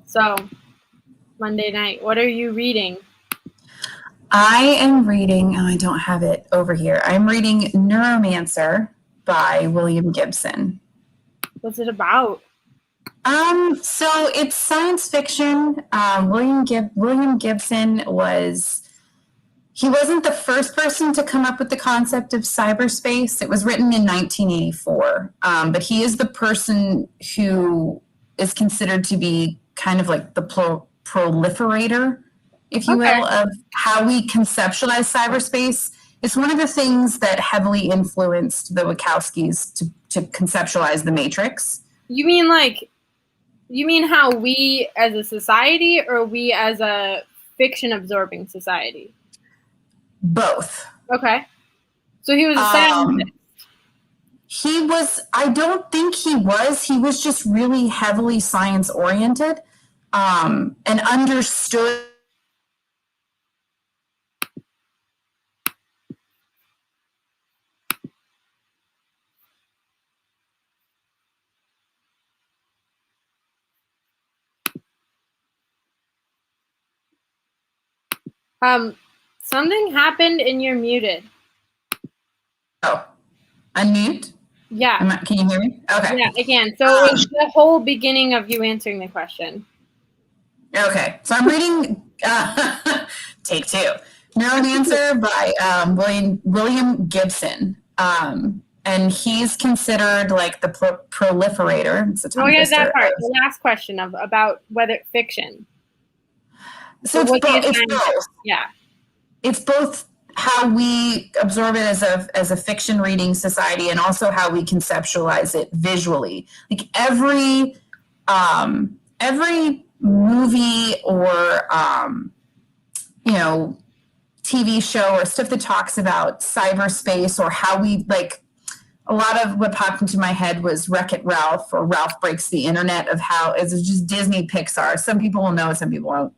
So, Monday night, what are you reading? I am reading, I don't have it over here. I'm reading Neuromancer by William Gibson. What's it about? So it's science fiction. William Gibson he wasn't the first person to come up with the concept of cyberspace. It was written in 1984. But he is the person who is considered to be kind of like the proliferator, if you will, of how we conceptualize cyberspace. It's one of the things that heavily influenced the Wachowskis to conceptualize the Matrix. You mean how we as a society or we as a fiction absorbing society? Both. Okay. So he was a scientist. I don't think he was just really heavily science oriented, and understood Something happened and you're muted. Oh, unmute? Yeah. Can you hear me? Okay. Yeah, I can. So it was the whole beginning of you answering the question. Okay. So I'm reading take two. Neuromancer by William Gibson. And he's considered like the proliferator. It's a tongue twister. That part. The last question about whether fiction. So it's both. Yeah. It's both how we absorb it as a fiction reading society, and also how we conceptualize it visually. Like every movie or TV show or stuff that talks about cyberspace, or how we like. A lot of what popped into my head was Wreck-It Ralph, or Ralph Breaks the Internet, of how it's just Disney Pixar. Some people will know, some people won't.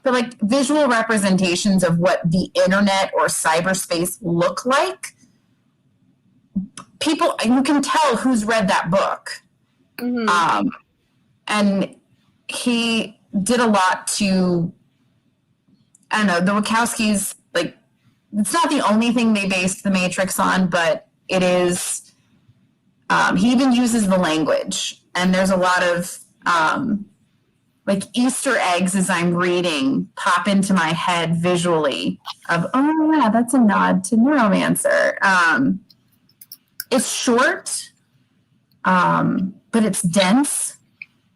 But like visual representations of what the internet or cyberspace look like. You can tell who's read that book. Mm-hmm. And he did a lot to, I don't know, the Wachowskis, like, it's not the only thing they based The Matrix on, but it is, he even uses the language. And there's a lot of, like Easter eggs as I'm reading pop into my head visually of, oh yeah, that's a nod to Neuromancer. It's short, but it's dense.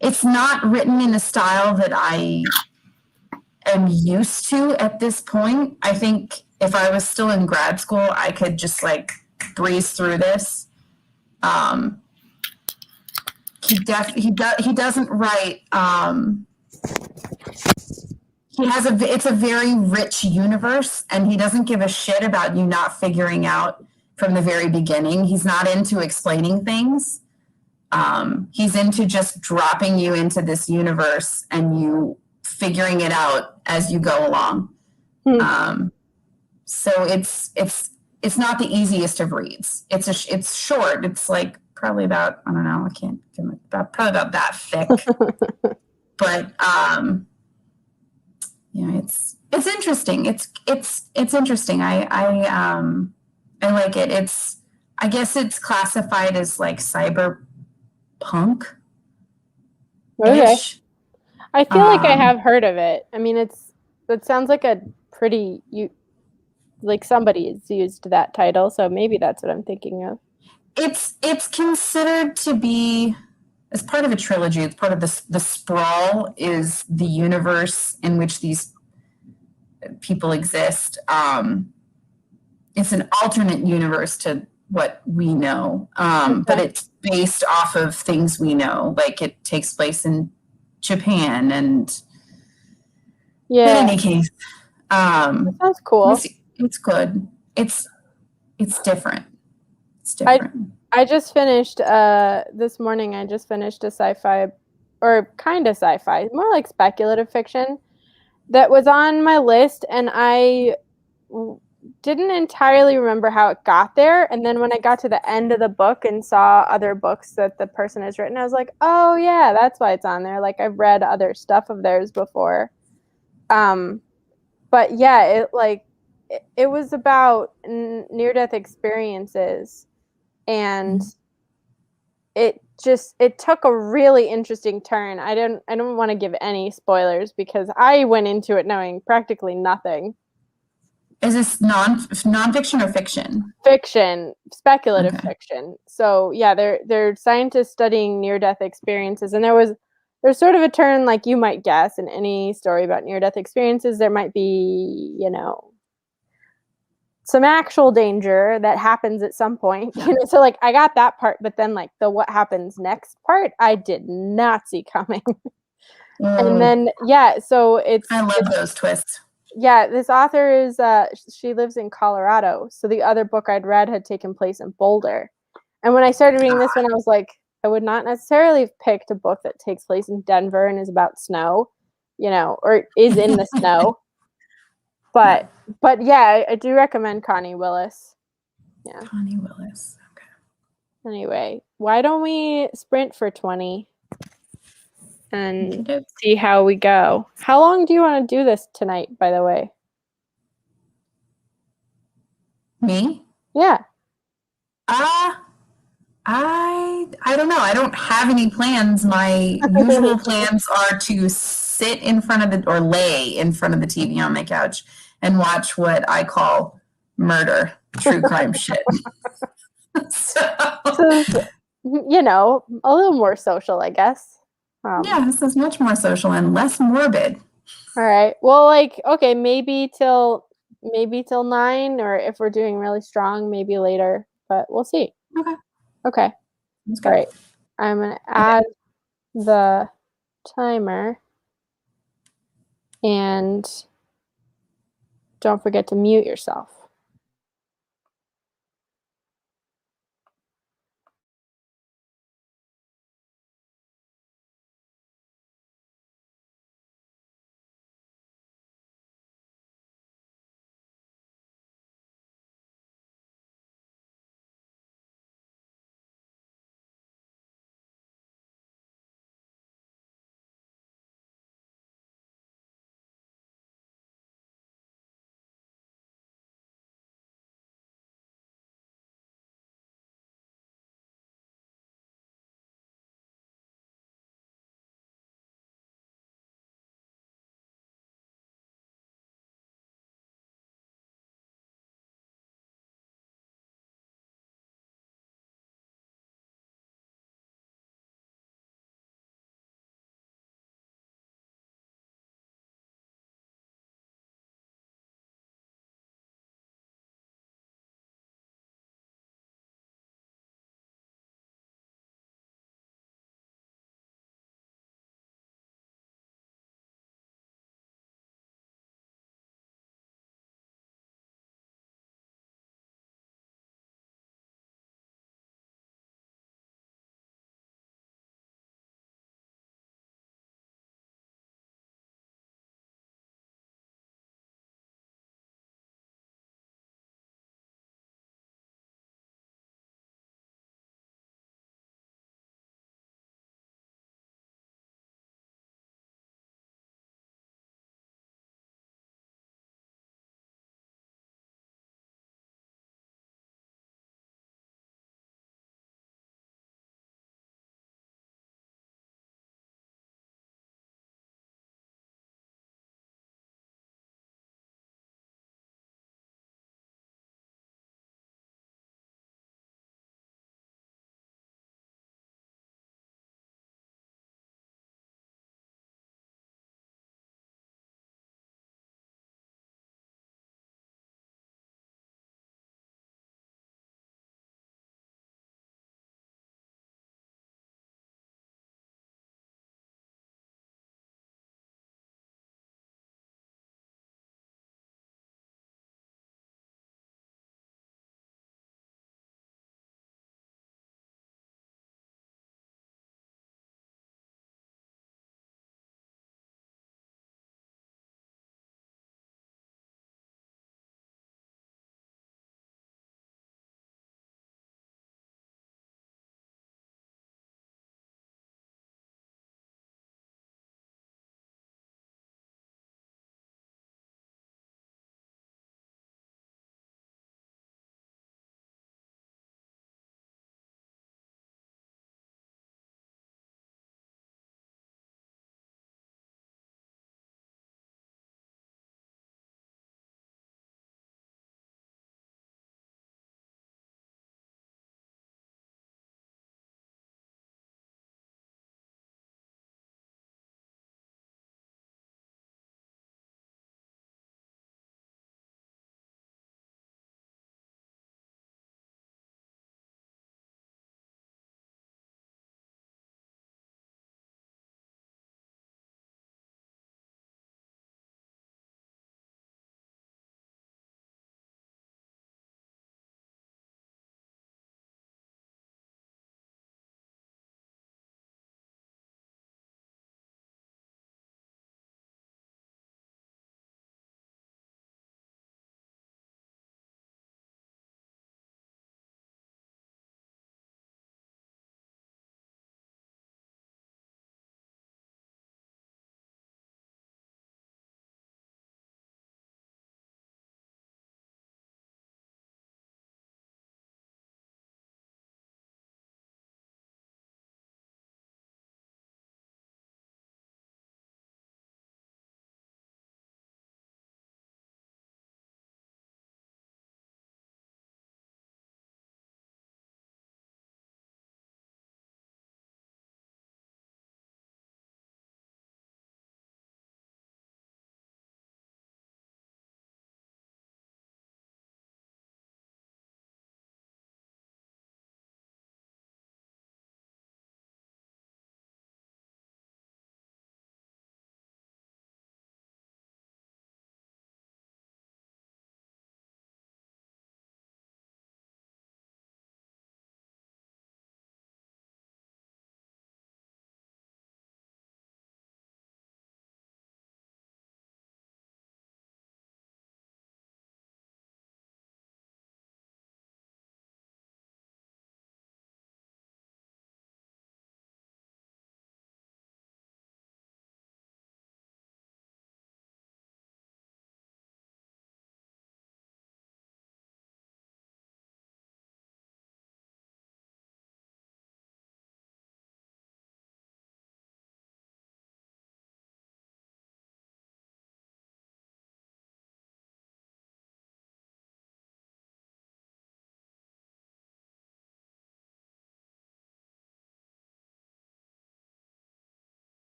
It's not written in a style that I am used to at this point. I think if I was still in grad school, I could just like breeze through this. He doesn't write. It's a very rich universe, and he doesn't give a shit about you not figuring out from the very beginning. He's not into explaining things. He's into just dropping you into this universe and you figuring it out as you go along. So it's not the easiest of reads. It's short. It's like probably about, I don't know, probably about that thick. But it's interesting. It's interesting. I like it. I guess it's classified as like cyberpunk. Okay. I feel like I have heard of it. I mean, it sounds like a pretty like somebody's used that title, so maybe that's what I'm thinking of. It's considered to be, as part of a trilogy. It's part of the Sprawl is the universe in which these people exist. It's an alternate universe to what we know, but it's based off of things we know. Like it takes place in Japan, and in any case, that sounds cool. It's good. It's different. It's different. I just finished this morning. I just finished a sci-fi, or kind of sci-fi, more like speculative fiction, that was on my list, and I didn't entirely remember how it got there. And then when I got to the end of the book and saw other books that the person has written, I was like, oh yeah, that's why it's on there. Like I've read other stuff of theirs before. But yeah, it was about near-death experiences, and it took a really interesting turn. I don't want to give any spoilers because I went into it knowing practically nothing. Is this nonfiction or fiction? Fiction, speculative fiction. So yeah, they're scientists studying near-death experiences, and there's sort of a turn, like you might guess in any story about near-death experiences. There might be, some actual danger that happens at some point. So like I got that part, but then like the what happens next part, I did not see coming. And then so I love those twists. Yeah, this author is she lives in Colorado. So the other book I'd read had taken place in Boulder. And when I started reading this one, I was like, I would not necessarily have picked a book that takes place in Denver and is about snow, or is in the snow. But yeah, I do recommend Connie Willis. Yeah. Connie Willis. Okay. Anyway, why don't we sprint for 20 and see how we go? How long do you want to do this tonight, by the way? Me? Yeah. I don't know. I don't have any plans. My usual plans are to sit in front of or lay in front of the TV on my couch and watch what I call murder, true crime shit. So, a little more social, I guess. Yeah, this is much more social and less morbid. All right. Well, okay, maybe till 9, or if we're doing really strong, maybe later, but we'll see. Okay. All right. I'm going to add the timer, and don't forget to mute yourself.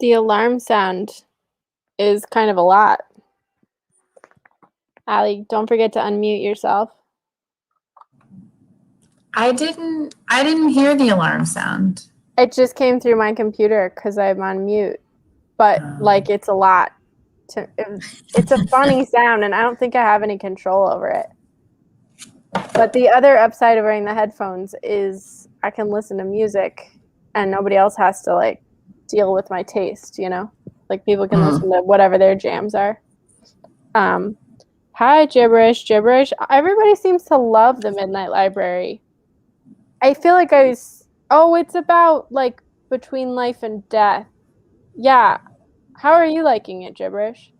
The alarm sound is kind of a lot. Allie, don't forget to unmute yourself. I didn't hear the alarm sound. It just came through my computer because I'm on mute. But like it's a lot. It's a funny sound, and I don't think I have any control over it. But the other upside of wearing the headphones is I can listen to music, and nobody else has to like deal with my taste. You know, like people can listen to whatever their jams are. Hi, gibberish. Everybody seems to love the Midnight Library. I feel like it's about like between life and death. Yeah. How are you liking it, gibberish?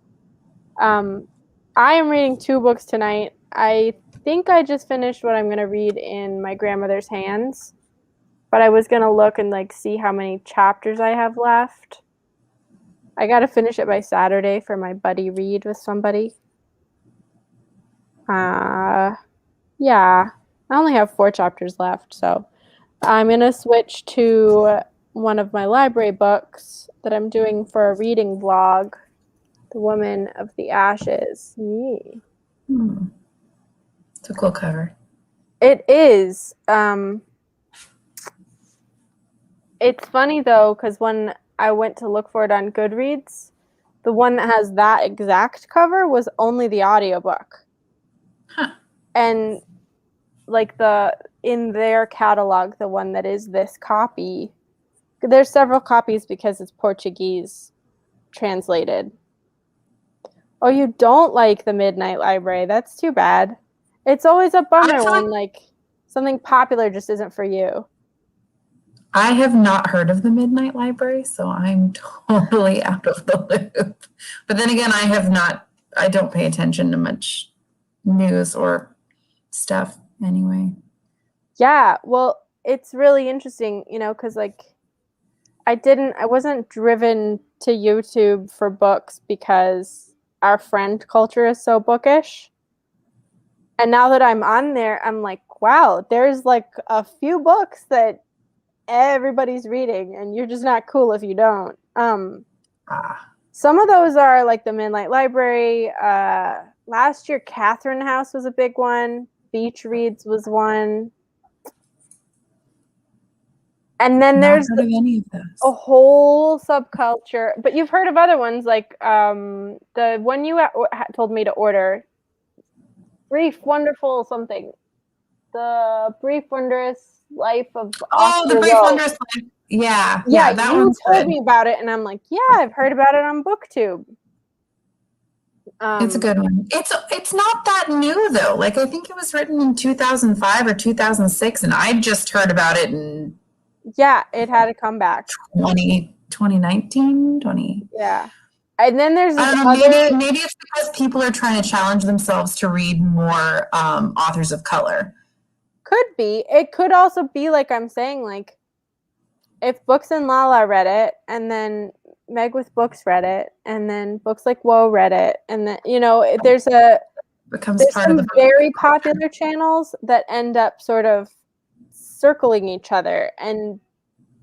I am reading 2 books tonight. I think I just finished what I'm going to read in My Grandmother's Hands, but I was going to look and like see how many chapters I have left. I got to finish it by Saturday for my buddy read with somebody. Yeah, I only have 4 chapters left, so I'm going to switch to one of my library books that I'm doing for a reading vlog, The Woman of the Ashes. Yeah. It's a cool cover. It is. It's funny, though, because when I went to look for it on Goodreads, the one that has that exact cover was only the audiobook. Huh. And like in their catalog, the one that is this copy, there's several copies because it's Portuguese translated. Oh, you don't like the Midnight Library? That's too bad. It's always a bummer when like something popular just isn't for you. I have not heard of the Midnight Library, so I'm totally out of the loop. But then again, I don't pay attention to much news or stuff anyway. Yeah, well, it's really interesting, you know, because like I wasn't driven to YouTube for books because our friend culture is so bookish. And now that I'm on there, I'm like, wow, there's like a few books that everybody's reading, and you're just not cool if you don't. Some of those are like the Midnight Library. Last year, Catherine House was a big one. Beach Reads was one. And then there's a whole subculture. But you've heard of other ones, like the one you told me to order. Brief, Wonderful something. The Brief, Wondrous Life of Oscar The Brief, Wilde. Wondrous Life. Yeah, that you one's told good. me about it, and I'm like, yeah, I've heard about it on BookTube. It's a good one. It's not that new though. Like I think it was written in 2005 or 2006, and I just heard about it in it had a comeback. 2019. Yeah. And then there's this maybe it's because people are trying to challenge themselves to read more authors of color. Could be. It could also be like I'm saying, like if Books and Lala read it, and then Meg with Books read it, and then Books Like Whoa read it, and then there's some very popular channels that end up sort of circling each other and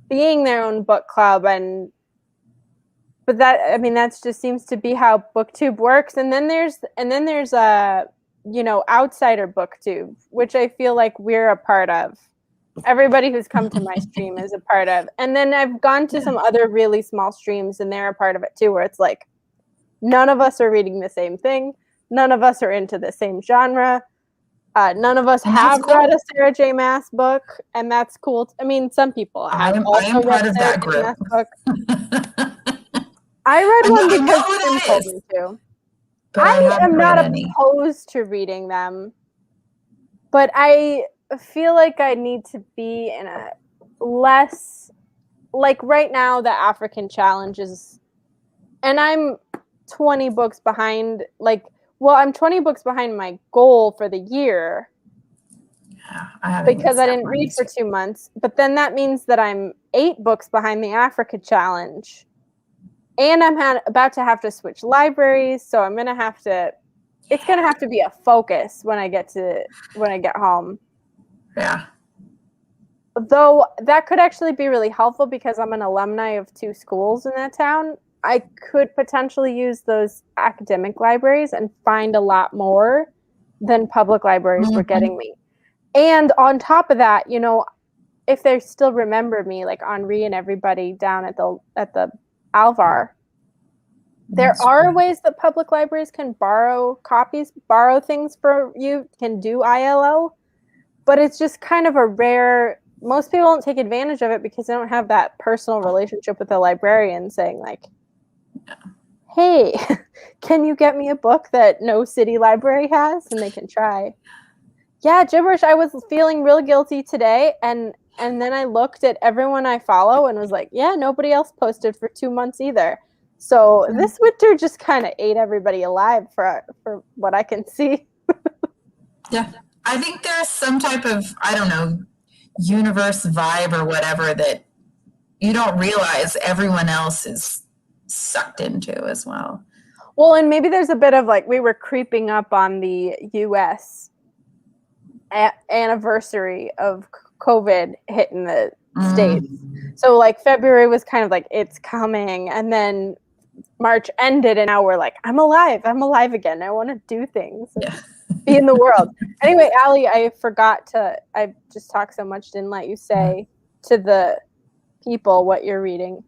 being their own book club, but that just seems to be how BookTube works. And then there's outsider BookTube, which I feel like we're a part of. Everybody who's come to my stream is a part of. And then I've gone to some other really small streams, and they're a part of it too, where it's like none of us are reading the same thing, none of us are into the same genre, none of us have read a Sarah J. Maas book, and that's cool. I mean, some people have also read a Sarah J. Maas book. I read one because Tim told me to. I am not opposed to reading them, but I feel like I need to be in a less, like right now the African challenge is, and I'm 20 books behind, I'm 20 books behind my goal for the year because I didn't read for 2 months, but then that means that I'm 8 books behind the Africa challenge, and I'm about to have to switch libraries, so it's going to have to be a focus when I get home. Yeah. Though that could actually be really helpful because I'm an alumni of 2 schools in that town. I could potentially use those academic libraries and find a lot more than public libraries were getting me. And on top of that, you know, if they still remember me, like Henri and everybody down at the Alvar, there are ways that public libraries can borrow things for you, can do ILL, but it's just kind of a rare. Most people don't take advantage of it because they don't have that personal relationship with the librarian saying like, hey, can you get me a book that no city library has? And they can try. Yeah, gibberish. I was feeling real guilty today. And then I looked at everyone I follow and was like, yeah, nobody else posted for 2 months either. So this winter just kind of ate everybody alive for what I can see. Yeah. I think there's some type of, I don't know, universe vibe or whatever that you don't realize everyone else is sucked into as well. Well, and maybe there's a bit of like we were creeping up on the US anniversary of COVID hitting the States. So like February was kind of like it's coming, and then March ended and now we're like, I'm alive again. I want to do things. Be in the world. Anyway, Allie, I just talked so much, didn't let you say to the people what you're reading.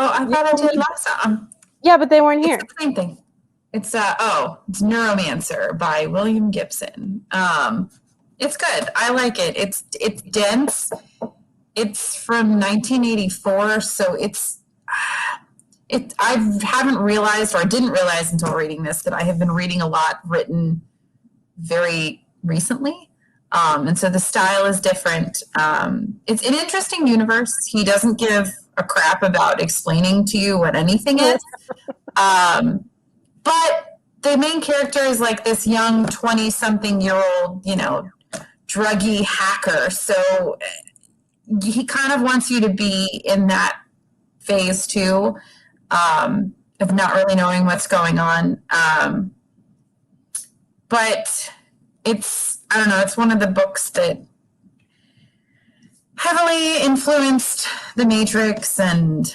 Oh, I thought I did last time. Yeah, but they weren't here. It's the same thing. It's it's Neuromancer by William Gibson. It's good. I like it. It's dense. It's from 1984, so I haven't realized, or I didn't realize until reading this, that I have been reading a lot written very recently. And so the style is different. It's an interesting universe. He doesn't give a crap about explaining to you what anything is. But the main character is like this young 20-something-year-old, you know, druggy hacker. So he kind of wants you to be in that phase too, of not really knowing what's going on. But I don't know, it's one of the books that heavily influenced The Matrix and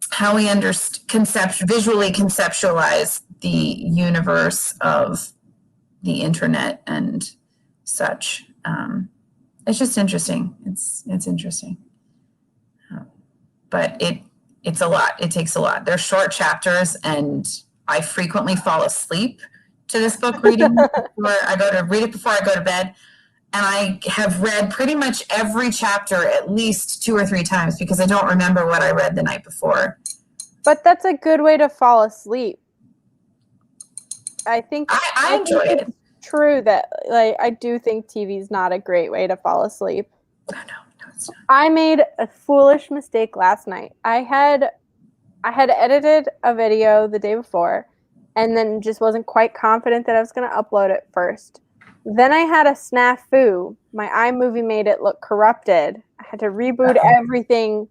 how we visually conceptualize the universe of the internet and such. It's just interesting. It's interesting. But it's a lot. It takes a lot. They're short chapters, and I frequently fall asleep to this book reading before I go to bed. And I have read pretty much every chapter at least 2 or 3 times because I don't remember what I read the night before. But that's a good way to fall asleep. I think I enjoy it. It's true that like I do think TV's not a great way to fall asleep. No, it's not. I made a foolish mistake last night. I had edited a video the day before and then just wasn't quite confident that I was going to upload it first. Then I had a snafu. My iMovie made it look corrupted. I had to reboot everything.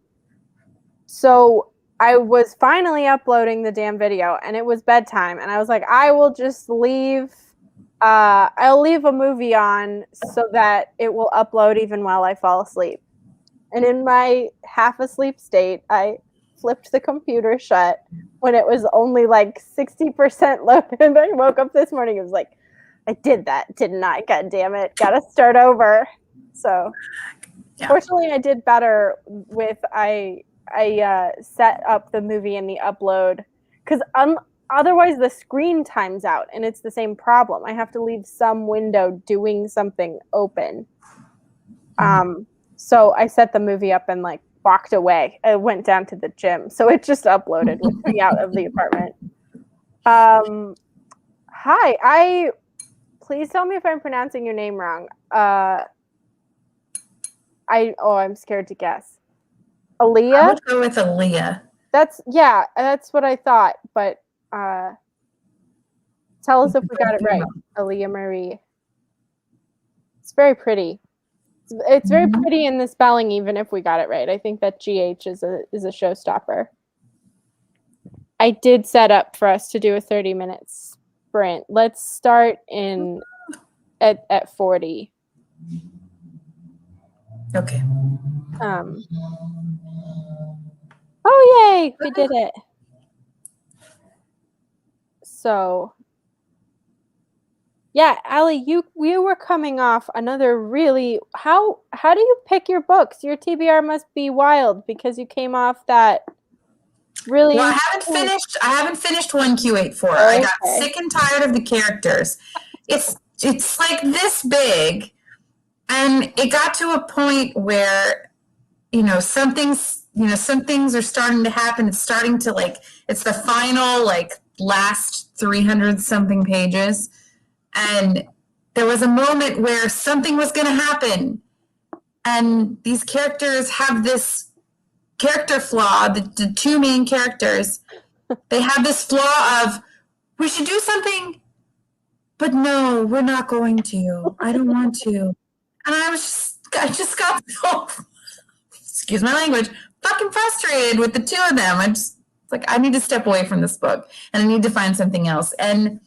So I was finally uploading the damn video, and it was bedtime. And I was like, I will just leave. I'll leave a movie on so that it will upload even while I fall asleep. And in my half asleep state, I flipped the computer shut when it was only like 60% loaded. I woke up this morning. It was like, I did that, didn't I? God damn it. Gotta start over. So fortunately I did better with I set up the movie in the upload because otherwise the screen times out and it's the same problem. I have to leave some window doing something open. So I set the movie up and like walked away. I went down to the gym. So it just uploaded with me out of the apartment. Hi, please tell me if I'm pronouncing your name wrong. I'm scared to guess. Aaliyah? I would go with Aaliyah. That's what I thought. But tell us if we got it right. Aaliyah Marie. It's very pretty. It's very pretty in the spelling, even if we got it right. I think that GH is a showstopper. I did set up for us to do a 30-minute sprint. Let's start at 40. Okay. Oh, yay! We did it. So, yeah, Allie, we were coming off another really how do you pick your books? Your TBR must be wild because you came off that really. Well, I haven't finished 1Q84. I got sick and tired of the characters. It's like this big, and it got to a point where some things are starting to happen. It's starting to it's the final last 300 something pages, and there was a moment where something was going to happen, and these characters have this character flaw. The two main characters, they have this flaw of, we should do something, but no, we're not going to. I don't want to. And I just got so, excuse my language, fucking frustrated with the two of them. I need to step away from this book and I need to find something else. And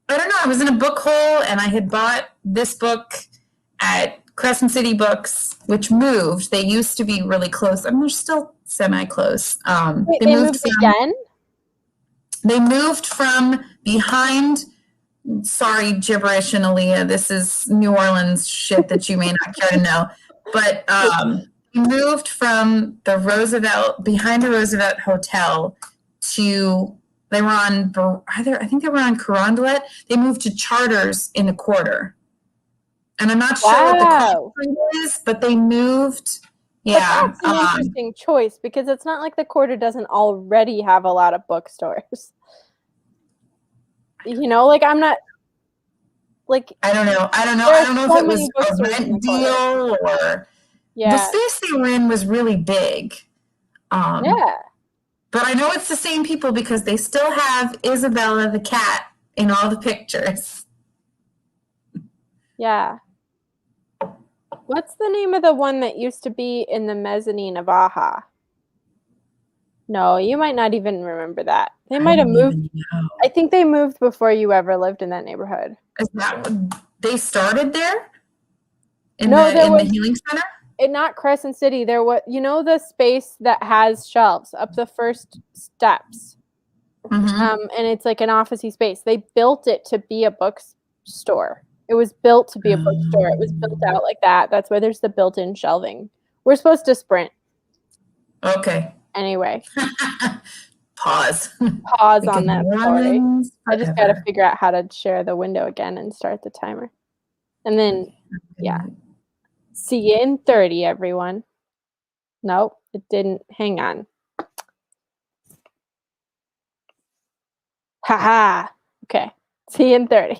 I don't know, I was in a book hole and I had bought this book at Crescent City Books, which moved. They used to be really close. I mean, they're still semi-close. Wait, they moved again? They moved from behind, sorry, gibberish and Aaliyah, this is New Orleans shit that you may not care to know, but they moved from behind the Roosevelt Hotel to, I think they were on Carondelet. They moved to Charters in the Quarter. And I'm not sure what the cost is, but they moved. Yeah. But that's an interesting choice because it's not like the Quarter doesn't already have a lot of bookstores. I'm not I don't know. I don't know if it was a rent deal or the space they were in was really big. Yeah. But I know it's the same people because they still have Isabella the cat in all the pictures. Yeah. What's the name of the one that used to be in the mezzanine of AHA? No, you might not even remember that. They might have moved. I think they moved before you ever lived in that neighborhood. Is that when they started there? In the healing center? Not Crescent City. There was, the space that has shelves up the first steps. Mm-hmm. And it's like an officey space. They built it to be a bookstore. It was built to be a bookstore. It was built out like that. That's why there's the built-in shelving. We're supposed to sprint. Okay. Anyway. Pause on that story. I just got to figure out how to share the window again and start the timer. And then, yeah. See you in 30, everyone. Nope, it didn't. Hang on. Haha. Okay. See you in 30.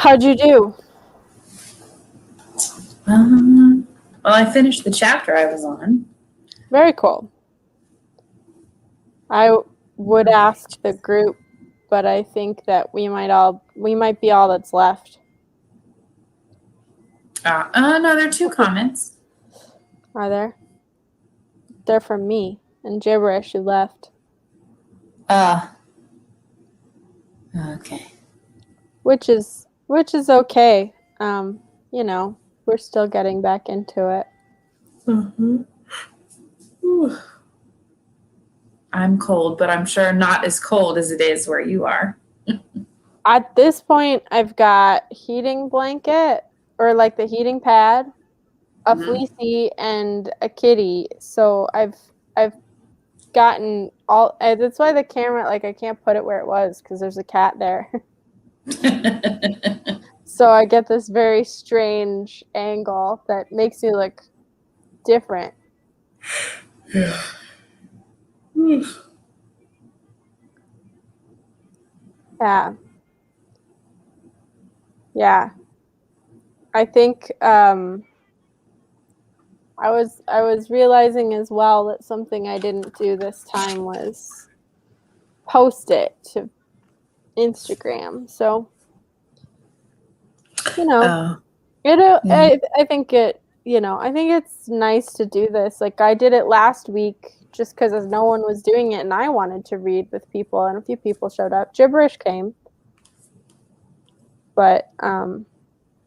How'd you do? Well, I finished the chapter I was on. Very cool. I would ask the group, but I think that we might be all that's left. No, there are 2 comments. Are there? They're from me and gibberish who left. Okay. Which is okay. We're still getting back into it. Mm-hmm. I'm cold, but I'm sure not as cold as it is where you are. At this point, I've got heating blanket or like the heating pad, a fleecy, and a kitty. So I've gotten all. That's why the camera, like, I can't put it where it was because there's a cat there. So I get this very strange angle that makes me look different. Yeah. I think I was realizing as well that something I didn't do this time was post it to Instagram. So I think it's nice to do this. Like, I did it last week just because no one was doing it, and I wanted to read with people, and a few people showed up. Gibberish came, but I'm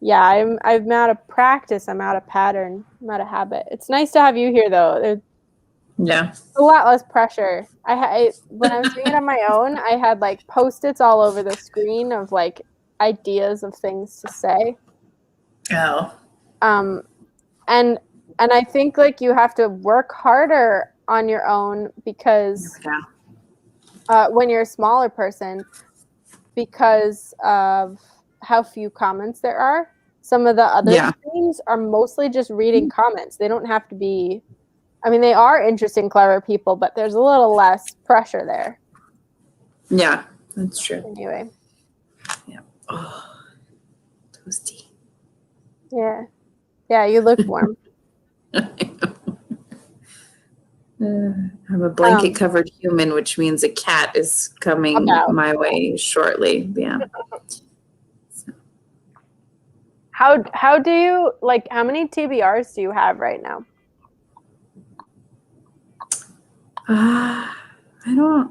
out of practice. I'm out of pattern. I'm out of habit. It's nice to have you here, though. Yeah. A lot less pressure. When I was doing it on my own, I had like Post-its all over the screen of like ideas of things to say. Oh. And I think like you have to work harder on your own because when you're a smaller person, because of how few comments there are. Some of the other streams are mostly just reading comments. They don't have to be. I mean, they are interesting, clever people, but there's a little less pressure there. Yeah, that's true. Anyway. Yeah. Oh, toasty. Yeah. Yeah, you look warm. I'm a blanket-covered human, which means a cat is coming my way shortly. Yeah. So. How do you, like, how many TBRs do you have right now? I don't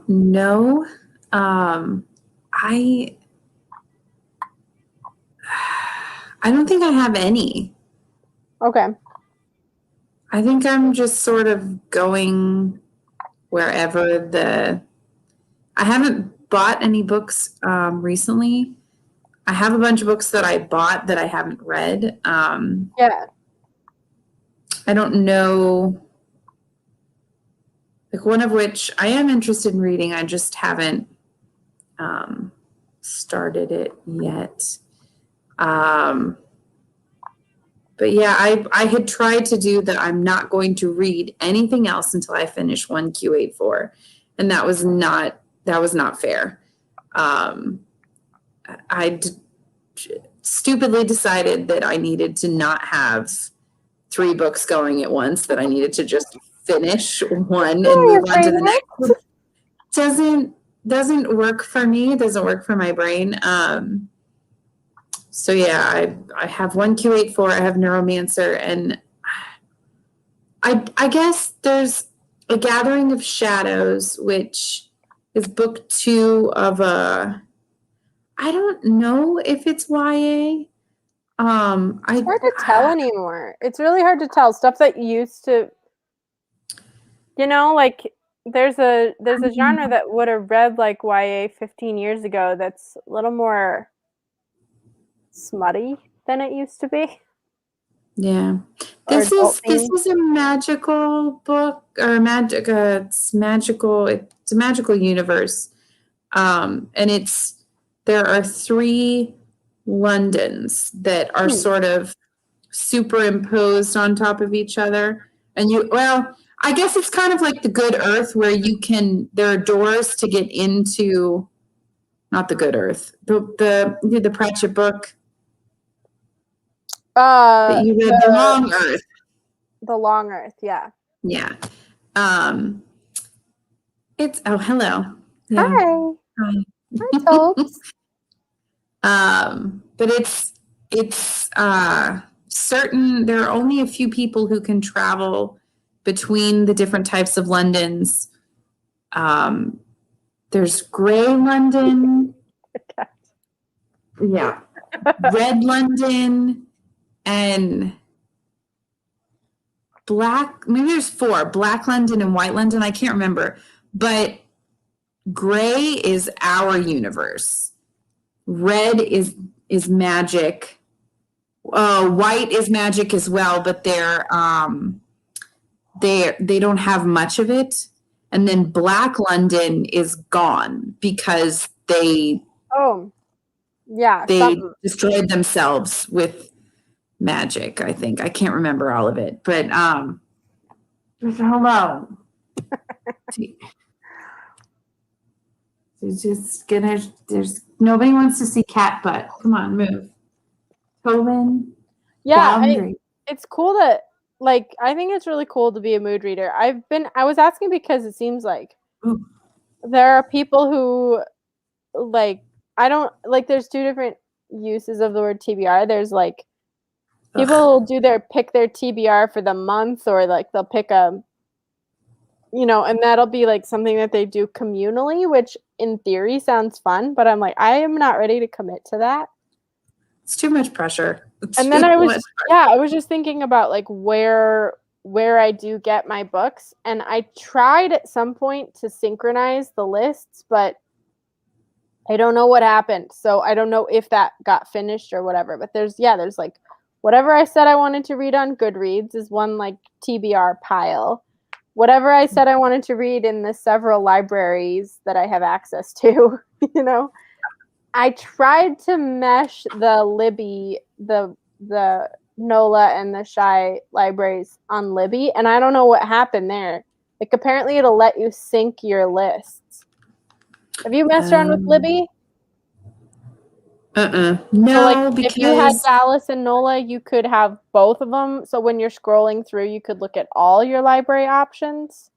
know. I don't think I have any. Okay. I think I'm just sort of going wherever I haven't bought any books recently. I have a bunch of books that I bought that I haven't read. Yeah. I don't know, like one of which I am interested in reading. I just haven't started it yet. But yeah, I had tried to do that. I'm not going to read anything else until I finish 1Q84. And that was not fair. I stupidly decided that I needed to not have 3 books going at once, that I needed to just finish one and move on to the next. Doesn't work for me. Doesn't work for my brain. So yeah, I have 1Q84, I have Neuromancer, and I guess there's A Gathering of Shadows, which is book 2 of I don't know if it's YA. It's hard to tell anymore. It's really hard to tell. Stuff that used to, like there's a genre that would have read like YA 15 years ago that's a little more smutty than it used to be. Yeah. This is a magical book, or it's magical. It's a magical universe. And there are 3 Londons that are sort of superimposed on top of each other. And I guess it's kind of like the Good Earth, where there are doors to get into not the Good Earth. The Pratchett book that you read, The Long Earth. The Long Earth, yeah. Yeah. It's hello. Yeah. Hi. Hi. Hi, Tobes. But it's certain. There are only a few people who can travel between the different types of Londons. There's Grey London, yeah, Red London, and Black. Maybe there's 4: Black London and White London. I can't remember, but Grey is our universe. Red is magic. White is magic as well, but they don't have much of it. And then Black London is gone because they destroyed themselves with magic. I think I can't remember all of it, but hello. There's nobody wants to see cat butt. Come on, move. Tobin. Yeah, it's cool that, like, I think it's really cool to be a mood reader. I was asking because it seems like there are people who, like, I don't, like, there's 2 different uses of the word TBR. There's, like, people pick their TBR for the month, or, like, they'll pick and that'll be, like, something that they do communally, which in theory sounds fun, but I'm like, I am not ready to commit to that. It's too much pressure. And then I was just thinking about, like, where I do get my books, and I tried at some point to synchronize the lists, but I don't know what happened. So I don't know if that got finished or whatever, but there's like whatever I said I wanted to read on Goodreads is one, like, TBR pile. Whatever I said I wanted to read in the several libraries that I have access to, I tried to mesh the Libby, the NOLA and the Shy libraries on Libby, and I don't know what happened there. Like, apparently it'll let you sync your lists. Have you messed around with Libby? No, so, like, because if you had Dallas and NOLA, you could have both of them. So when you're scrolling through, you could look at all your library options.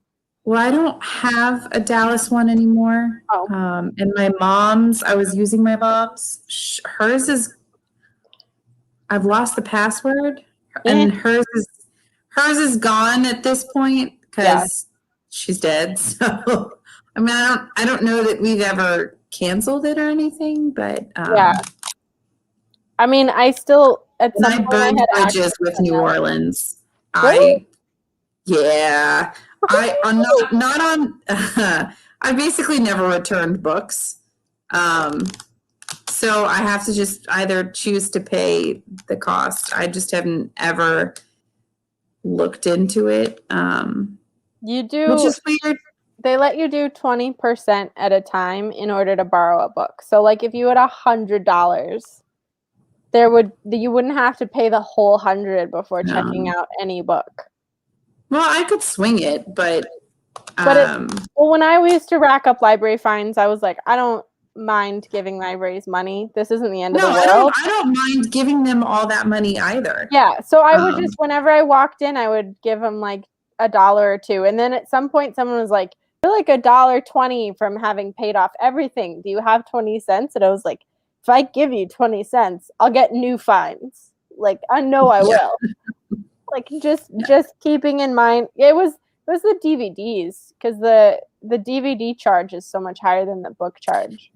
Well, I don't have a Dallas one anymore. And my mom's, I was using my mom's. Hers is, I've lost the password, and hers is gone at this point because she's dead. So, I mean, I don't know that we've ever canceled it or anything, but I mean, I still at some point I burned bridges with New Orleans. Really? I'm not on. I basically never returned books, so I have to just either choose to pay the cost. I just haven't ever looked into it. You do, which is weird. They let you do 20% at a time in order to borrow a book. So, like, if you had $100, you wouldn't have to pay the whole 100 before checking out any book. Well, I could swing it, but when I used to rack up library fines, I was like, I don't mind giving libraries money. This isn't the end of the world. I don't mind giving them all that money either. Yeah, so I would just, whenever I walked in, I would give them like $1 or $2, and then at some point, someone was like, "You're like $1.20 from having paid off everything. Do you have 20 cents?" And I was like, "If I give you 20 cents, I'll get new fines. Like, I know I will." Like, just keeping in mind, it was the DVDs, because the DVD charge is so much higher than the book charge.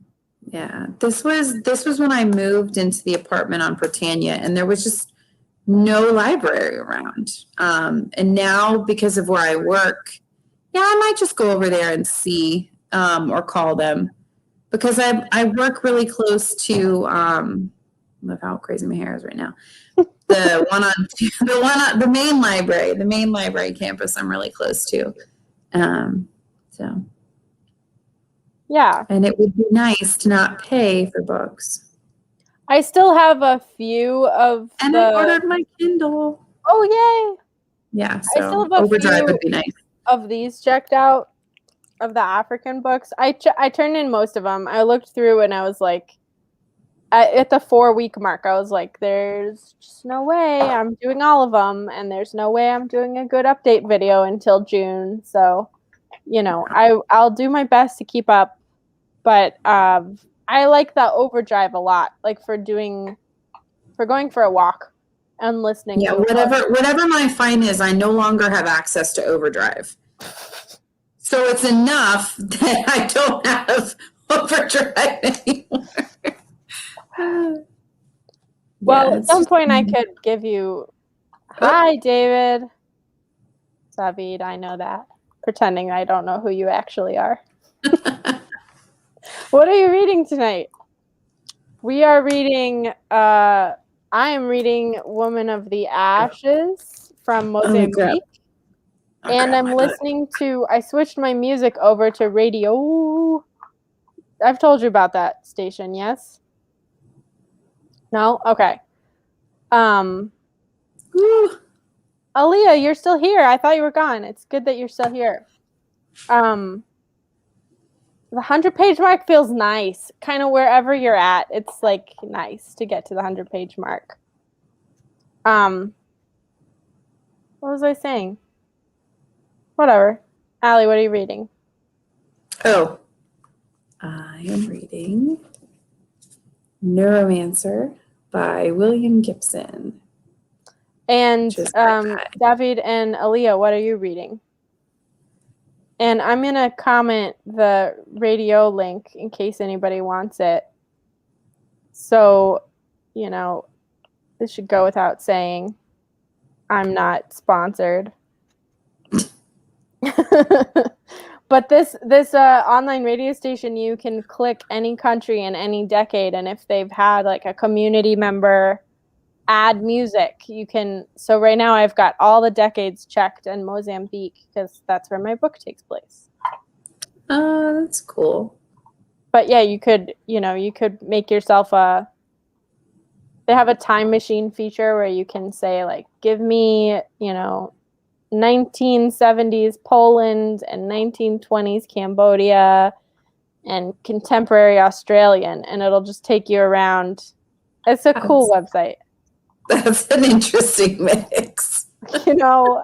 Yeah, this was when I moved into the apartment on Britannia, and there was just no library around. And now, because of where I work, I might just go over there and see, or call them, because I work really close to. Look how crazy my hair is right now. The main library campus I'm really close to. So. Yeah. And it would be nice to not pay for books. I still have a few of I ordered my Kindle. Oh, yay. Yeah, so I still have a Overdrive few would be nice. of these checked out. of the African books. I turned in most of them. I looked through and I was like, at the 4-week mark, I was like, there's just no way I'm doing all of them, and there's no way I'm doing a good update video until June. So, I'll do my best to keep up, but I like the overdrive a lot, like for going for a walk and listening. Yeah, whatever my fine is, I no longer have access to overdrive. So it's enough that I don't have overdrive anymore. Well, at some point I could give you, hi, David. David, I know that. Pretending I don't know who you actually are. What are you reading tonight? We are reading, I am reading Woman of the Ashes from Mozambique. And I'm listening to, I switched my music over to radio. I've told you about that station, yes? No? Okay. Aaliyah, you're still here. I thought you were gone. It's good that you're still here. The 100-page mark feels nice. Kind of wherever you're at, it's like nice to get to the 100-page mark. What was I saying? Whatever. Allie, what are you reading? Oh, I am reading Neuromancer by William Gibson. And David and Aaliyah, what are you reading? And I'm going to comment the radio link in case anybody wants it. So, this should go without saying. I'm not sponsored. But this online radio station, you can click any country in any decade, and if they've had like a community member add music, you can. So right now I've got all the decades checked in Mozambique because that's where my book takes place. Oh, that's cool. But yeah, you could make yourself they have a time machine feature where you can say like, give me, 1970s Poland and 1920s Cambodia and contemporary Australian, and it'll just take you around. It's a cool website. That's an interesting mix. Why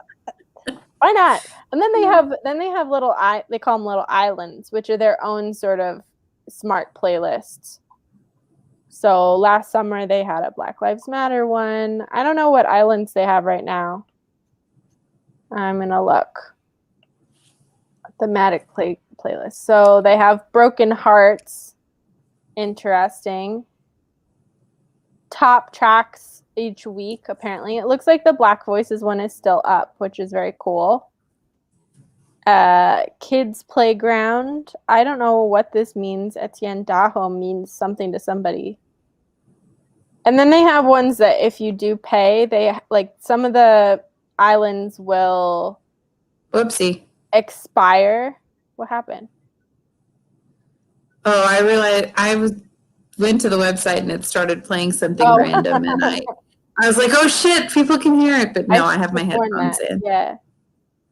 not? And then they have little they call them little islands, which are their own sort of smart playlists. So last summer they had a Black Lives Matter one. I don't know what islands they have right now. I'm gonna look. Thematic playlist. So they have Broken Hearts. Interesting. Top tracks each week, apparently. It looks like the Black Voices one is still up, which is very cool. Kids Playground. I don't know what this means. Etienne Daho means something to somebody. And then they have ones that if you do pay, they like some of the islands will expire. What happened? Oh, I realized went to the website and it started playing something random, and I was like, oh shit, people can hear it, but no, I have my headphones in. Yeah.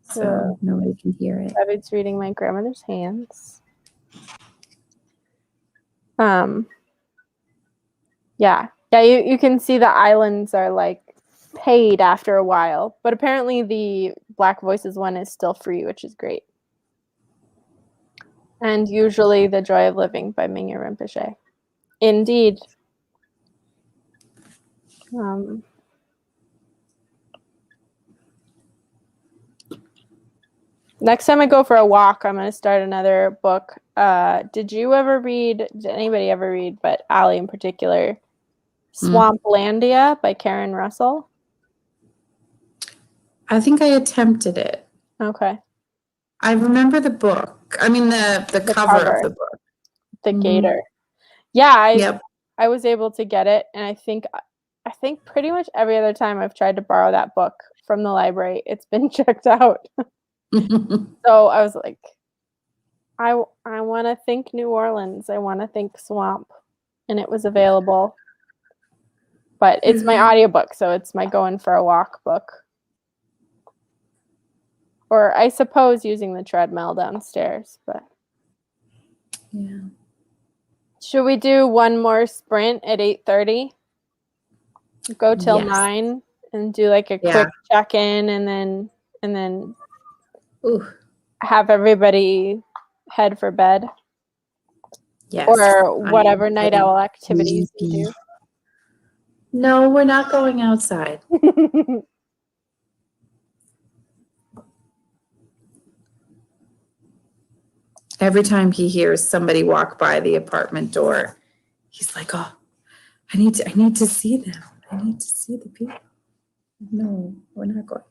So nobody can hear it. David's reading My Grandmother's Hands. Yeah, you can see the islands are like paid after a while, but apparently the Black Voices one is still free, which is great. And usually The Joy of Living by Mingyu Rinpoche. Indeed. Next time I go for a walk, I'm going to start another book. Did anybody ever read, but Allie in particular, Swamplandia by Karen Russell? I think I attempted it. Okay. I remember the book. I mean the cover of the book. The gator. Yeah, I was able to get it, and I think pretty much every other time I've tried to borrow that book from the library, it's been checked out. So I was like, I want to think New Orleans. I want to think swamp, and it was available. But it's my audiobook, so it's my going for a walk book. Or I suppose using the treadmill downstairs, but Yeah. should we do one more sprint at 8:30? Go till 9 and do like a quick check-in and then Ooh. have everybody head for bed. Yes. Or whatever night owl activities you do. No, we're not going outside. Every time he hears somebody walk by the apartment door, he's like, "Oh, I need to see them. I need to see the people." No, we're not going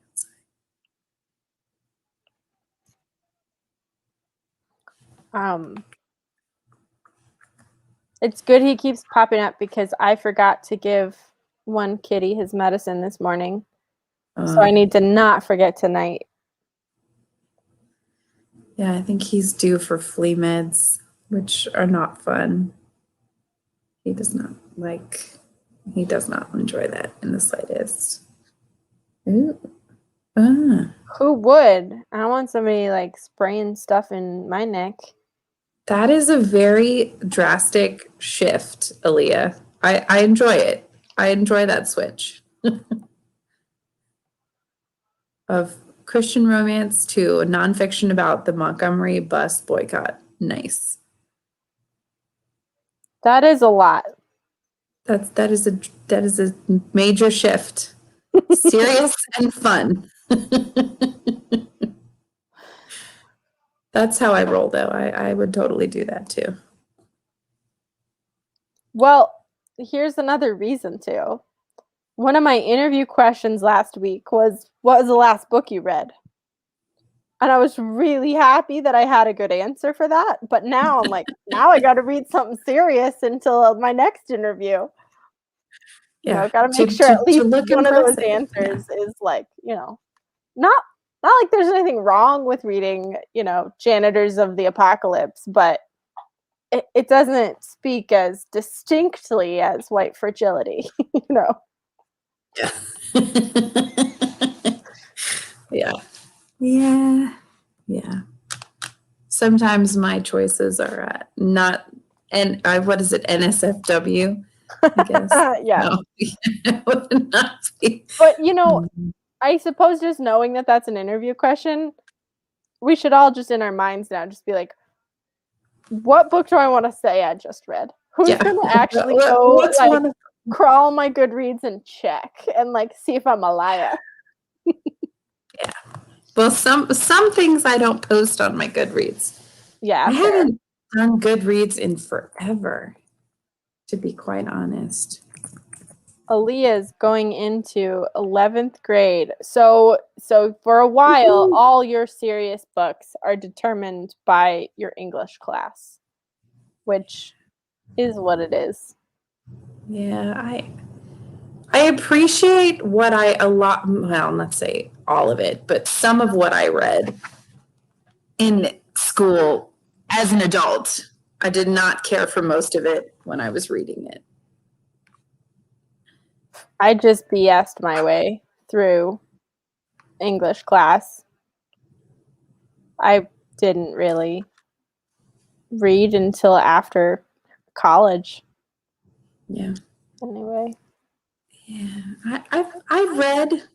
outside. It's good he keeps popping up because I forgot to give one kitty his medicine this morning. So I need to not forget tonight. Yeah, I think he's due for flea meds, which are not fun. He does not enjoy that in the slightest. Ooh. Who would? I don't want somebody like spraying stuff in my neck. That is a very drastic shift, Aaliyah. I enjoy it. I enjoy that switch. Of Christian romance to nonfiction about the Montgomery bus boycott. Nice. That is a lot. That is a major shift. Serious and fun. That's how I roll, though. I would totally do that too. Well, here's another reason too. One of my interview questions last week was, what was the last book you read? And I was really happy that I had a good answer for that. But now I'm like, now I got to read something serious until my next interview. You know, got to make sure at least one of those answers is like, you know, not like there's anything wrong with reading, you know, Janitors of the Apocalypse, but it doesn't speak as distinctly as White Fragility, you know. Yeah. Yeah. Sometimes my choices are not, and what is it, NSFW? I guess. Yeah. No, it would not be. But you know, I suppose just knowing that that's an interview question, we should all just in our minds now just be like, what book do I want to say I just read? Who's gonna actually go like crawl my Goodreads and check and like see if I'm a liar? Yeah. Well, some things I don't post on my Goodreads. Yeah. I haven't done Goodreads in forever, to be quite honest. Aaliyah's going into 11th grade. So for a while, all your serious books are determined by your English class, which is what it is. Yeah, I appreciate let's say all of it, but some of what I read in school as an adult. I did not care for most of it when I was reading it. I just BS'd my way through English class. I didn't really read until after college. Yeah. Anyway. Yeah. I've read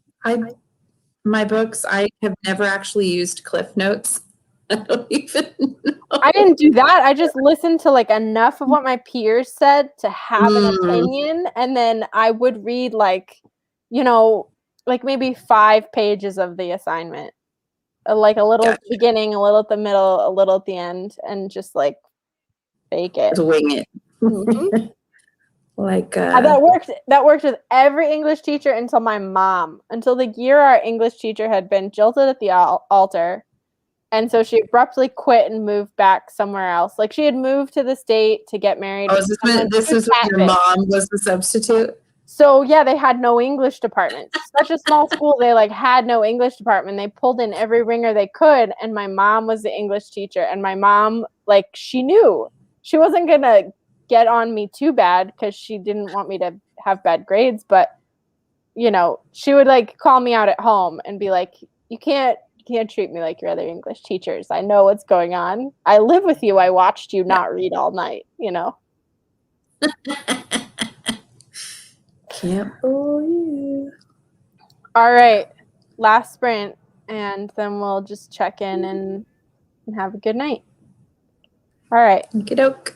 my books. I have never actually used Cliff Notes. I don't even know. I didn't do that. I just listened to like enough of what my peers said to have an opinion, and then I would read like, you know, like maybe 5 pages of the assignment, like a little at the beginning, a little at the middle, a little at the end, and just like fake it, wing it. Mm-hmm. Like that worked with every English teacher until the year our English teacher had been jilted at the altar. And so she abruptly quit and moved back somewhere else. Like she had moved to the state to get married. Oh, this is when your mom was the substitute? So yeah, they had no English department. Such a small school, they like had no English department. They pulled in every ringer they could, and my mom was the English teacher. And my mom, like, she knew she wasn't gonna get on me too bad because she didn't want me to have bad grades. But you know, she would like call me out at home and be like, "You can't You can't treat me like your other English teachers. I know what's going on. I live with you. I watched you not read all night, you know? Can't believe. All right. Last sprint, and then we'll just check in and have a good night. All right. Okie doke.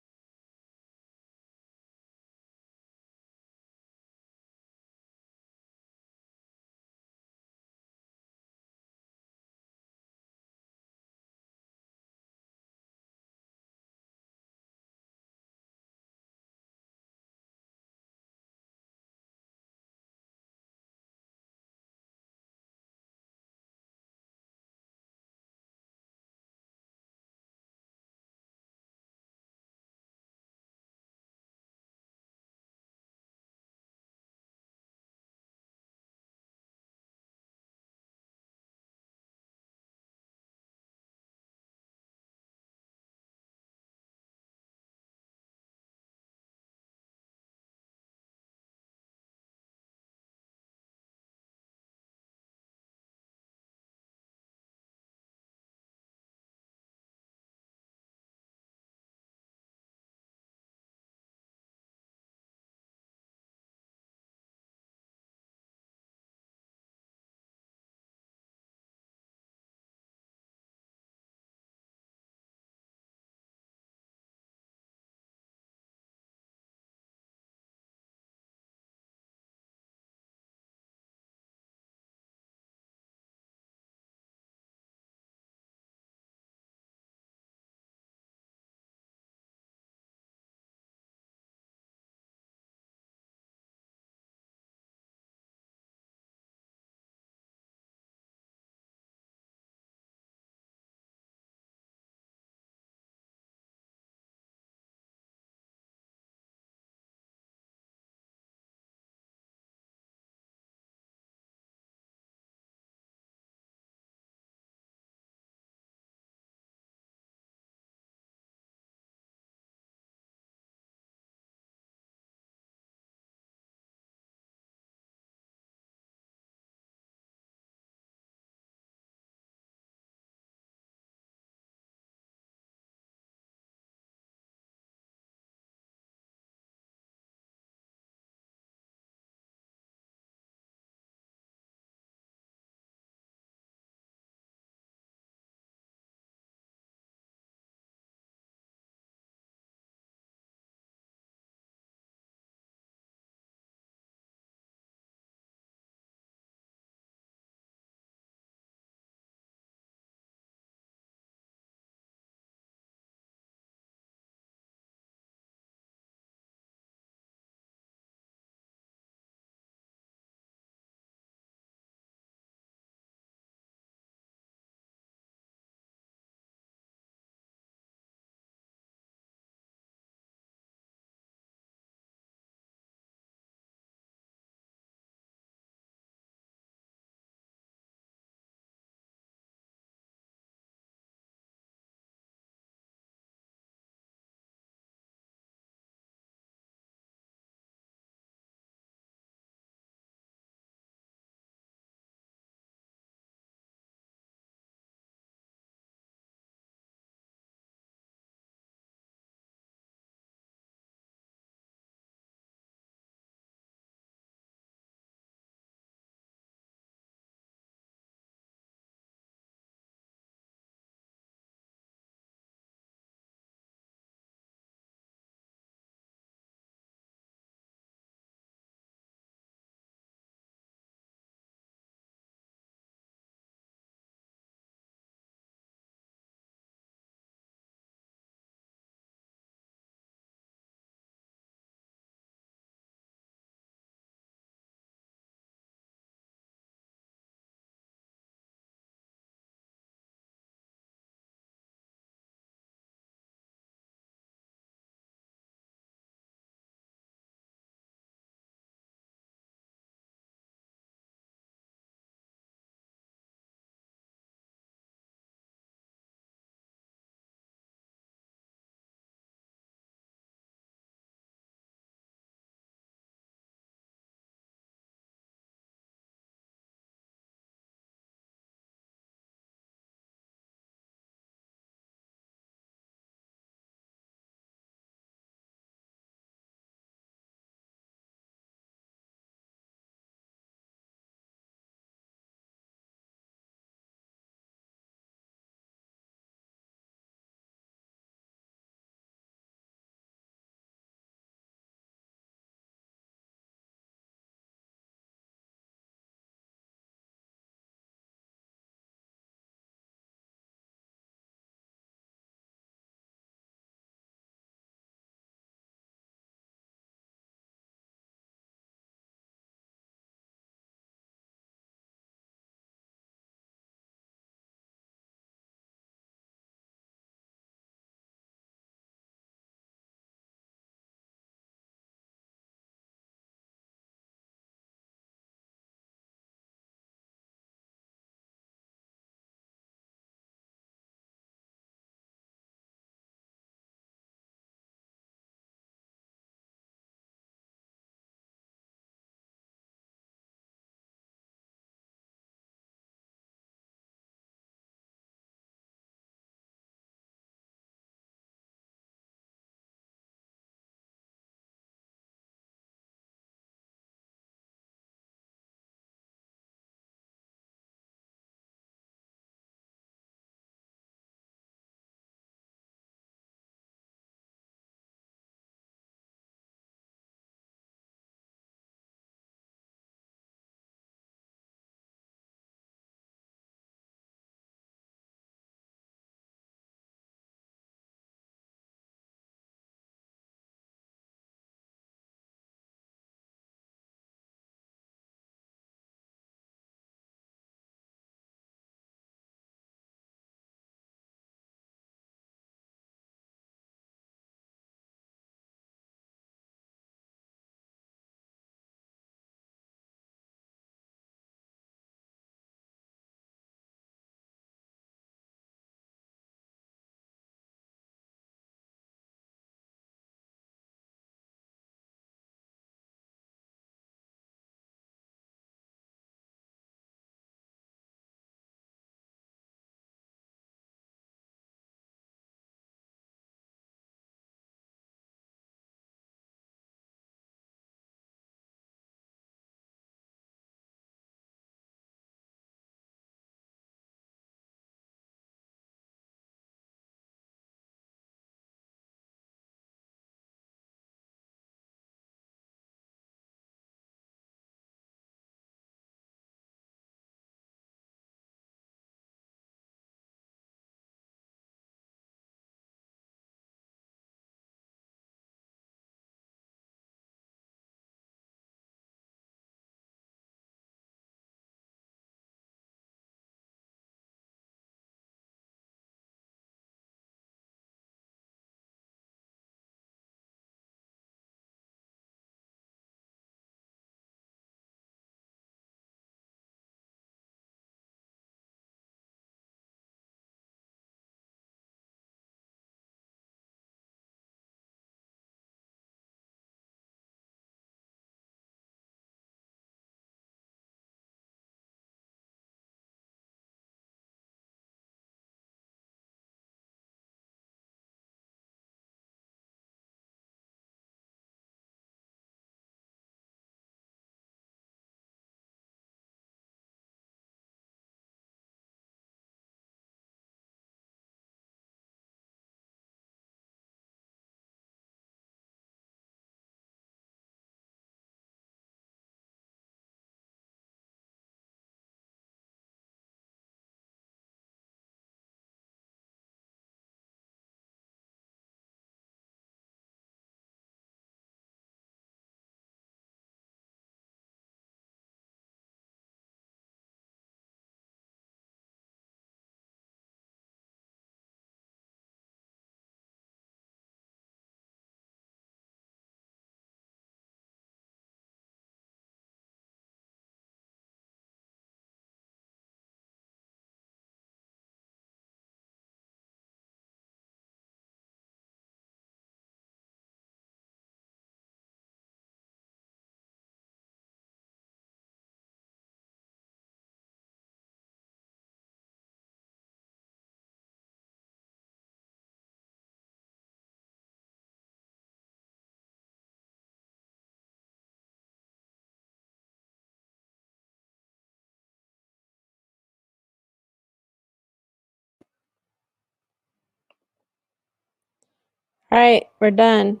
All right, we're done.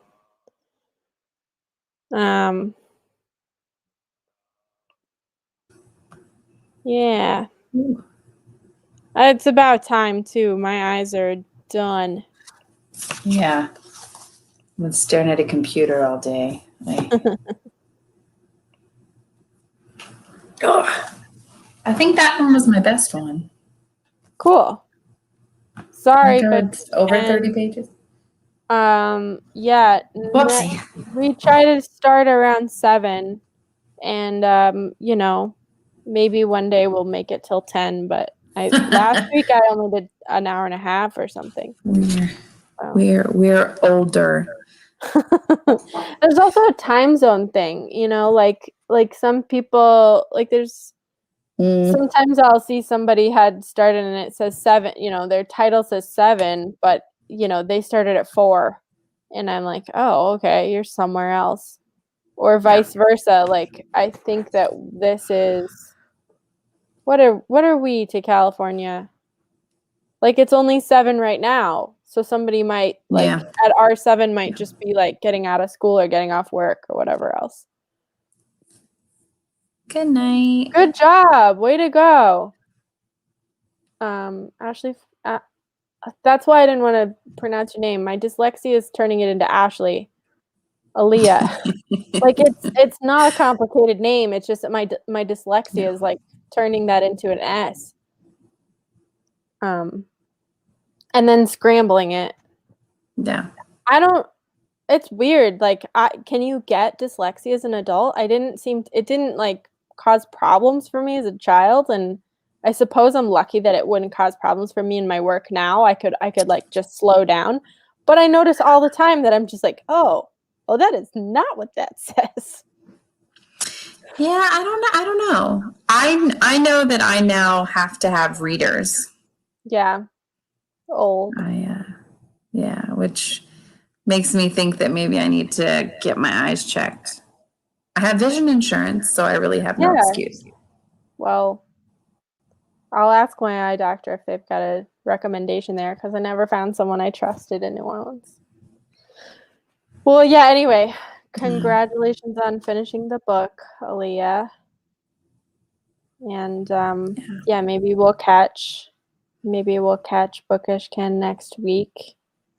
Yeah. Ooh. It's about time too. My eyes are done. Yeah. I've been staring at a computer all day. I think that one was my best one. Cool. Sorry, but over 30 pages. Yeah. Whoopsie. We try to start around 7, and maybe one day we'll make it till 10. But last week I only did an hour and a half or something. We're older. There's also a time zone thing, like some people, like there's sometimes I'll see somebody had started and it says 7, their title says 7, but they started at 4, and I'm like, oh, okay, you're somewhere else, or vice versa. Like I think that this is what are we to California? Like it's only 7 right now, so somebody might at our 7 might just be like getting out of school or getting off work or whatever else. Good night. Good job. Way to go. Ashley, that's why I didn't want to pronounce your name. My dyslexia is turning it into Ashley. Aaliyah. Like it's not a complicated name. It's just that my dyslexia is like turning that into an S. And then scrambling it. Yeah. It's weird. Like can you get dyslexia as an adult? It didn't like cause problems for me as a child, and I suppose I'm lucky that it wouldn't cause problems for me in my work now. I could like just slow down. But I notice all the time that I'm just like, oh, that is not what that says. Yeah, I don't know. I know that I now have to have readers. Yeah. Old. Which makes me think that maybe I need to get my eyes checked. I have vision insurance, so I really have no excuse. Well, I'll ask my eye doctor if they've got a recommendation there, because I never found someone I trusted in New Orleans. Well, yeah, anyway, congratulations on finishing the book, Aaliyah. And maybe we'll catch Bookish Ken next week.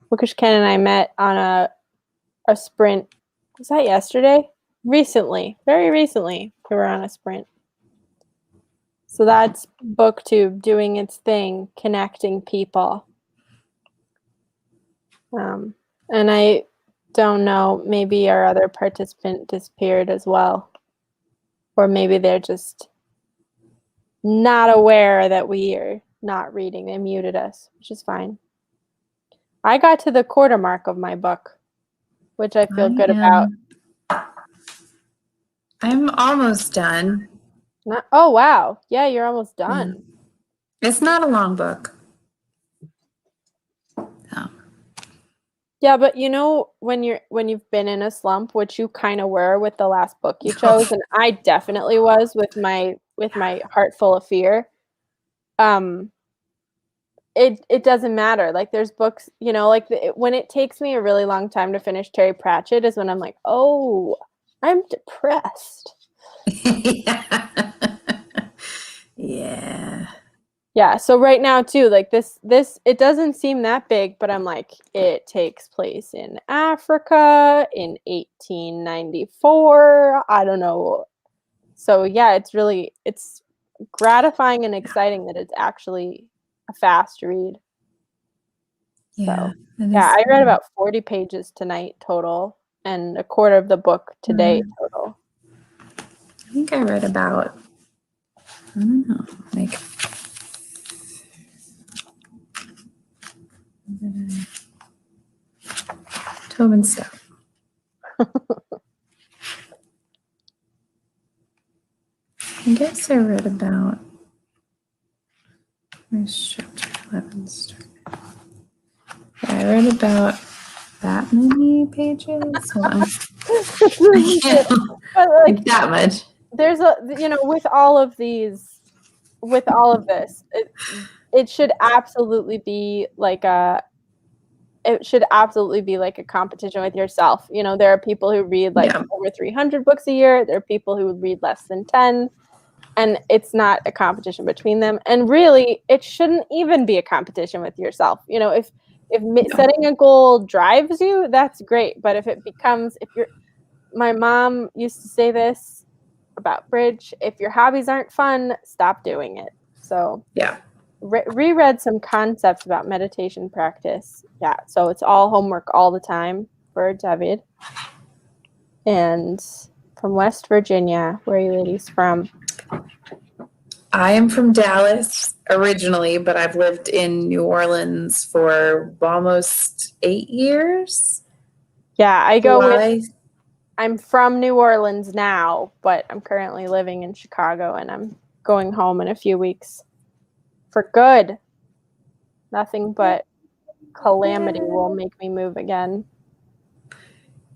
Bookish Ken and I met on a sprint. Was that yesterday? Recently, very recently, we were on a sprint. So that's BookTube doing its thing, connecting people. And I don't know, maybe our other participant disappeared as well. Or maybe they're just not aware that we are not reading. They muted us, which is fine. I got to the quarter mark of my book, which I feel good about. I'm almost done. Oh, wow. Yeah, you're almost done. It's not a long book. Yeah, but when you've been in a slump, which you kind of were with the last book you chose, and I definitely was with my Heart Full of Fear. It doesn't matter. Like there's books, like when it takes me a really long time to finish Terry Pratchett is when I'm like, oh, I'm depressed. Yeah. Yeah, so right now too, like this it doesn't seem that big, but I'm like, it takes place in Africa in 1894. I don't know. So yeah, it's gratifying and exciting that it's actually a fast read. Yeah. So, I read about 40 pages tonight total, and a quarter of the book today total. I think I read about, I don't know, like Tobin stuff. I guess I read about, where's chapter 11 start? I read about that many pages. But like that much. There's with all of this, it should absolutely be like it should absolutely be like a competition with yourself. You know, there are people who read like over 300 books a year. There are people who would read less than 10. And it's not a competition between them. And really, it shouldn't even be a competition with yourself. You know, if setting a goal drives you, that's great. But if it becomes, my mom used to say this about bridge, if your hobbies aren't fun, stop doing it. So yeah. Reread some concepts about meditation practice. Yeah, so it's all homework all the time for David. And from West Virginia, where are you ladies from? I am from Dallas originally, but I've lived in New Orleans for almost 8 years. Yeah, I'm from New Orleans now, but I'm currently living in Chicago, and I'm going home in a few weeks for good. Nothing but calamity will make me move again.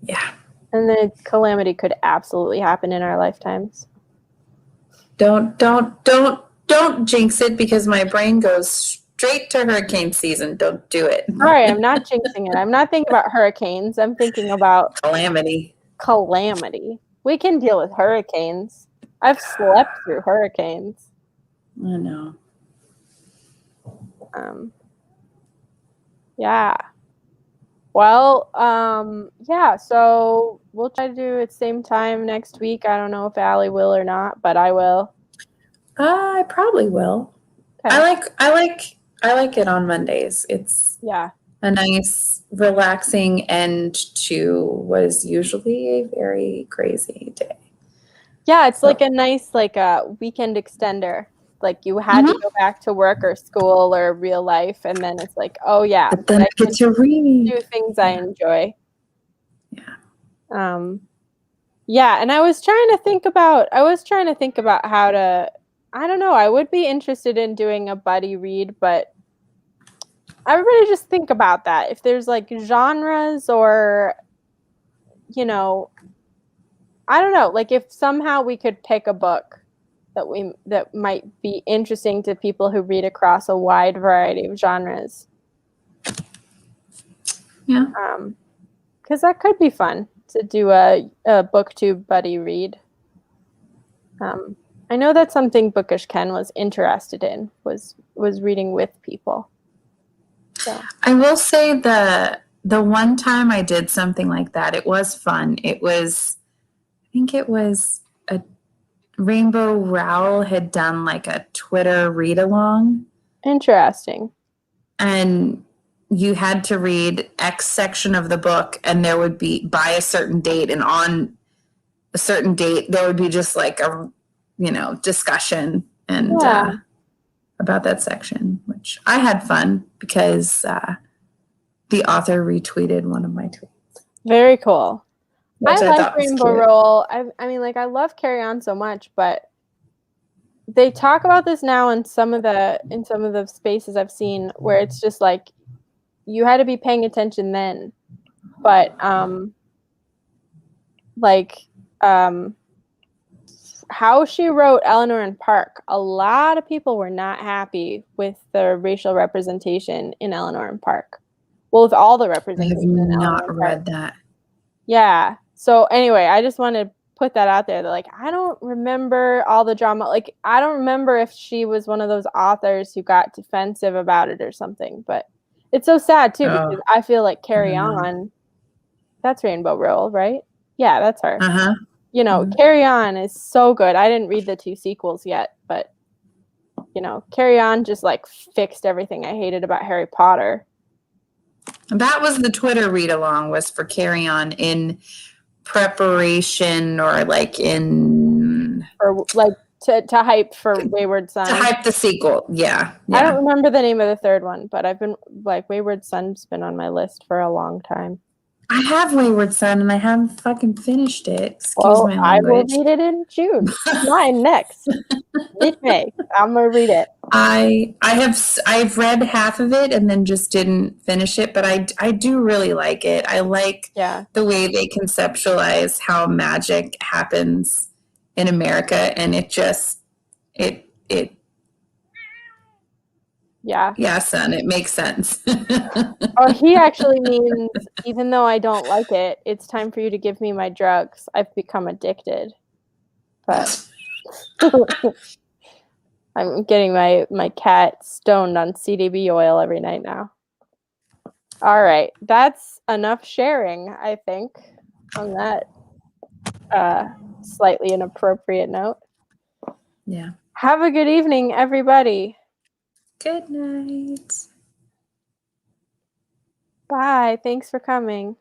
Yeah. And the calamity could absolutely happen in our lifetimes. Don't jinx it, because my brain goes straight to hurricane season. Don't do it. Sorry, I'm not jinxing it. I'm not thinking about hurricanes. I'm thinking about calamity. We can deal with hurricanes. I've slept through hurricanes. I know. Yeah. Well, yeah, so we'll try to do it same time next week. I don't know if Allie will or not, but I will. I probably will. Okay. I like it on Mondays. It's a nice, relaxing end to what is usually a very crazy day. Yeah, it's like a nice weekend extender. Like you had to go back to work or school or real life, and then it's like, oh yeah, but then I get to read. Do things I enjoy. Yeah. Yeah, and I was trying to think about how to. I don't know. I would be interested in doing a buddy read, but everybody just think about that. If there's like genres or, you know, I don't know, like if somehow we could pick a book that might be interesting to people who read across a wide variety of genres. Yeah. Because that could be fun to do a booktube buddy read. I know that's something Bookish Ken was interested in, was reading with people. So. I will say the one time I did something like that, it was fun. I think it was a Rainbow Rowell had done like a Twitter read along. Interesting. And you had to read X section of the book, and there would be by a certain date, and on a certain date there would be just like a discussion and about that section, which I had fun because the author retweeted one of my tweets. Very cool. I like Rainbow Rowell. I mean, like, I love Carry On so much, but they talk about this now in some of the spaces I've seen where it's just like you had to be paying attention then, but how she wrote Eleanor and Park, a lot of people were not happy with the racial representation in Eleanor and Park. Well, with all the representation. I have not read that. Yeah. So anyway, I just want to put that out there that, like, I don't remember all the drama. Like, I don't remember if she was one of those authors who got defensive about it or something, but it's so sad too, because I feel like Carry On, that's Rainbow Rowell, right? Yeah, that's her. Carry On is so good. I didn't read the 2 sequels yet, but Carry On just like fixed everything I hated about Harry Potter. That was the Twitter read along, was for Carry On in preparation or like in or like to hype for Wayward Son. To hype the sequel. Yeah. I don't remember the name of the third one, but I've been like Wayward Son's been on my list for a long time. I have Wayward Son and I haven't fucking finished it. Excuse my language. I will read it in June. Mine next. Mid-May. I'm gonna read it. I've read half of it and then just didn't finish it, but I do really like it. I like the way they conceptualize how magic happens in America, and it Yeah. Yeah, son, it makes sense. Oh, he actually means, even though I don't like it, it's time for you to give me my drugs. I've become addicted. But I'm getting my cat stoned on CDB oil every night now. All right. That's enough sharing, I think, on that slightly inappropriate note. Yeah. Have a good evening, everybody. Good night. Bye. Thanks for coming.